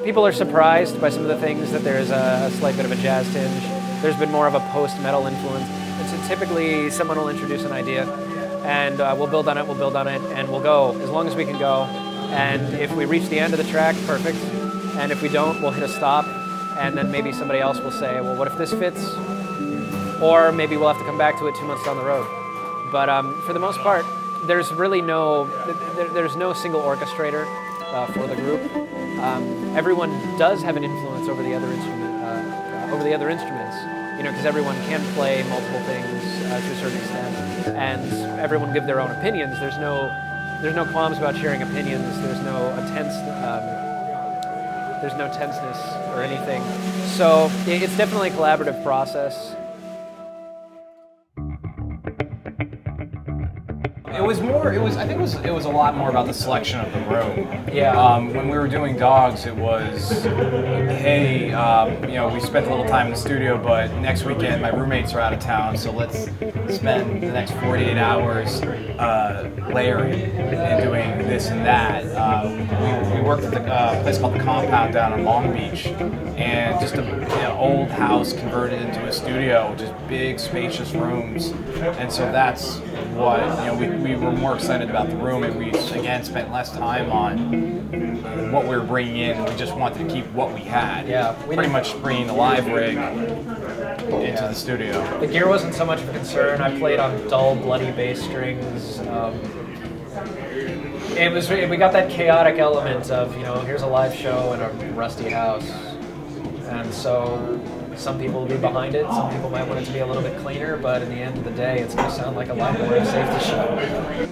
People are surprised by some of the things, that there's a slight bit of a jazz tinge. There's been more of a post-metal influence. And so typically someone will introduce an idea and we'll build on it, and we'll go as long as we can go. And if we reach the end of the track, perfect. And if we don't, we'll hit a stop, and then maybe somebody else will say, well, what if this fits? Or maybe we'll have to come back to it 2 months down the road. But for the most part, there's really there's no single orchestrator for the group. Everyone does have an influence over the other instruments, you know, because everyone can play multiple things to a certain extent, and everyone give their own opinions. There's no qualms about sharing opinions. There's no tenseness or anything. So it's definitely a collaborative process. I think it was a lot more about the selection of the room. Yeah. When we were doing Dogs, it was, hey, you know, we spent a little time in the studio, but next weekend my roommates are out of town, so let's spend the next 48 hours layering and doing this and that. We worked at a place called the Compound down in Long Beach, and just an old house converted into a studio, just big, spacious rooms, and so that's what, you know, we were more excited about the room, and we again spent less time on what we were bringing in. We just wanted to keep what we had. Yeah, pretty much bringing the live rig into the studio. The gear wasn't so much of a concern. I played on dull, bloody bass strings. We got that chaotic element of, you know, here's a live show in a rusty house, and so some people will be behind it, some people might want it to be a little bit cleaner, but in the end of the day, it's going to sound like a library safety show.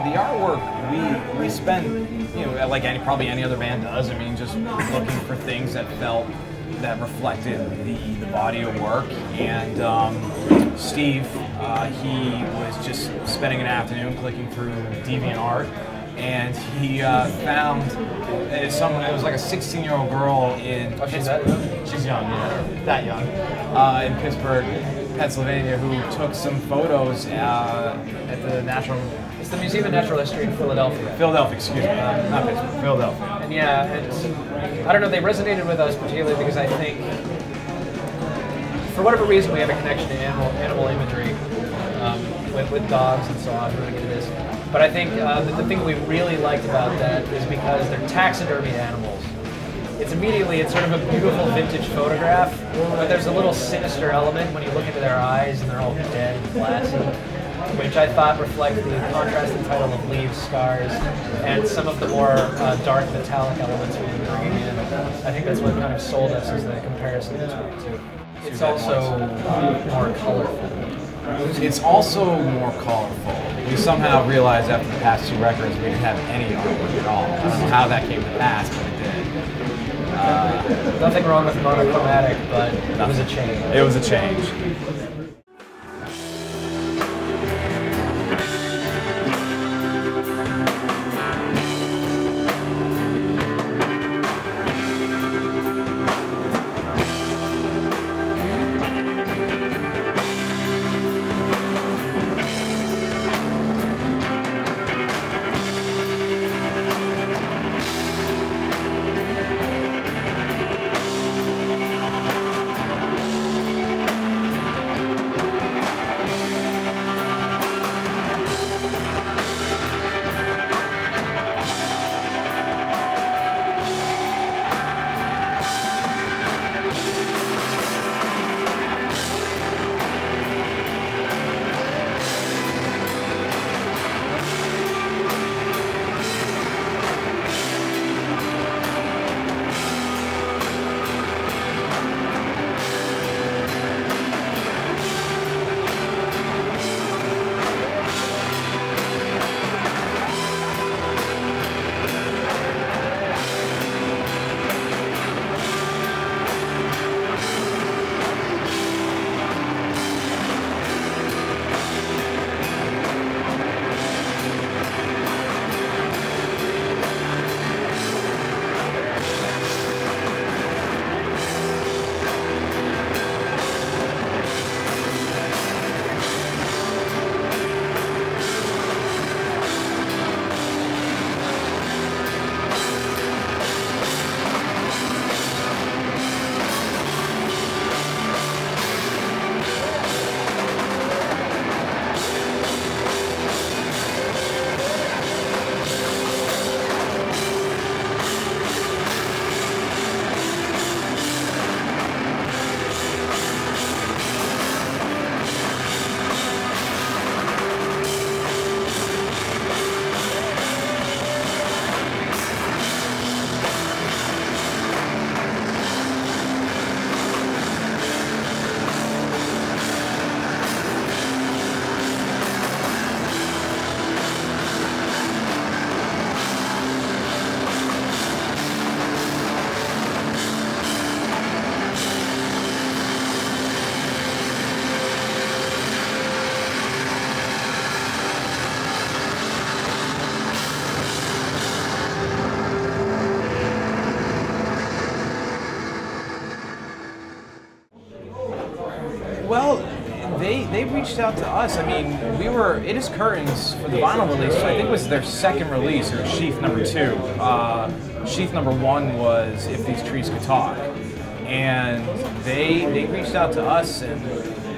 The artwork, we spent, you know, like probably any other band does. I mean, just looking for things that reflected the body of work. And Steve, he was just spending an afternoon clicking through DeviantArt, and he found someone. It was like a 16-year-old girl in Pittsburgh. She's young, yeah, that young, in Pittsburgh, Pennsylvania, who took some photos at the Natural. It's the Museum of Natural History in Philadelphia. Philadelphia, excuse me, not Pittsburgh, Philadelphia. And yeah, I don't know, they resonated with us particularly because I think, for whatever reason, we have a connection to animal imagery with dogs and so on. We're going to get into this. But I think the thing we really liked about that is because they're taxidermied animals. It's sort of a beautiful vintage photograph, but there's a little sinister element when you look into their eyes and they're all dead and glassy, which I thought reflected the contrasting title of Leaves, Scars, and some of the more dark metallic elements we've been bringing in. I think that's what kind of sold us as the comparison between the two. It's also more colorful. It's also more colorful. We somehow realized after the past 2 records we didn't have any artwork at all. I don't know how that came to pass, but it did. Nothing wrong with monochromatic, but it was a change. It was a change. Well, they reached out to us. I mean, it is Curtains for the vinyl release. So I think it was their second release, or sheath number 2. Sheath number 1 was If These Trees Could Talk. And they reached out to us and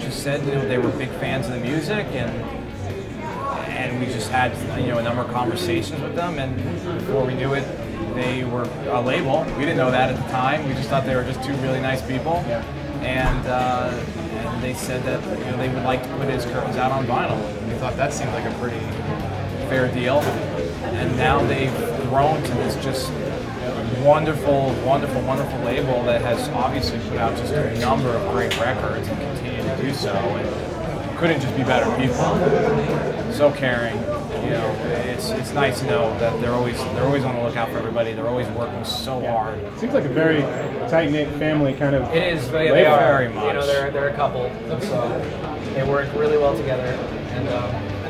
just said, you know, they were big fans of the music, and we just had, you know, a number of conversations with them, and before we knew it, they were a label. We didn't know that at the time. We just thought they were just 2 really nice people. Yeah. And they said that, you know, they would like to put his Curtains out on vinyl. And we thought that seemed like a pretty fair deal. And now they've grown to this just wonderful, wonderful, wonderful label that has obviously put out just a number of great records and continue to do so. And couldn't just be better people. So caring. You know, it's nice to know that they're always on the lookout for everybody. They're always working so hard. Seems like a very tight-knit family kind of. It is. They are very much. You know, they're a couple, so they work really well together. And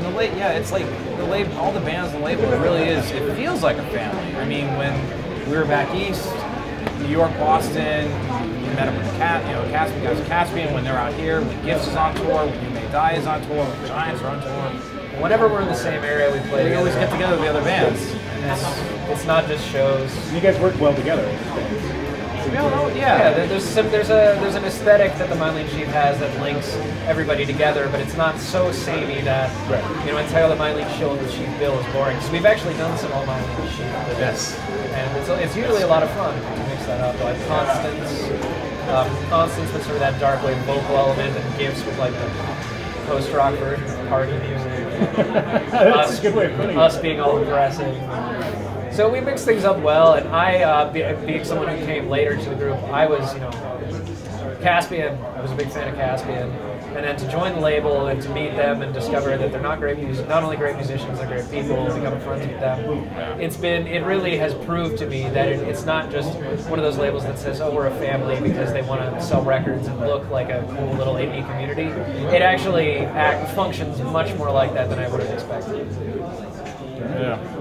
the label, yeah, it's like the label. All the bands on the label, it really is. It feels like a family. I mean, when we were back east, New York, Boston, we met up with Caspian when they're out here. When Gifts is on tour, when You May Die is on tour, when Giants are on tour. Whenever we're in the same area, we play. We always get together with the other bands. And it's not just shows. You guys work well together. Yeah, there's an aesthetic that the Mindling Sheep has that links everybody together, but it's not so samey that you know, entitled the Mindling Sheep bill is boring. So we've actually done some all Mindling Sheep. Yes. And it's usually a lot of fun to mix that up. Like Constance with sort of that dark wave vocal element, and Gifts with like the post-rock version of party music. That's a good way of putting it. Us being all aggressive. So we mixed things up well, and I, being someone who came later to the group, I was, Caspian. I was a big fan of Caspian, and then to join the label and to meet them and discover that they're not only great musicians, they're great people, become friends with them. It really has proved to me that it's not just one of those labels that says, oh, we're a family because they want to sell records and look like a cool little indie community. It actually functions much more like that than I would have expected. Yeah.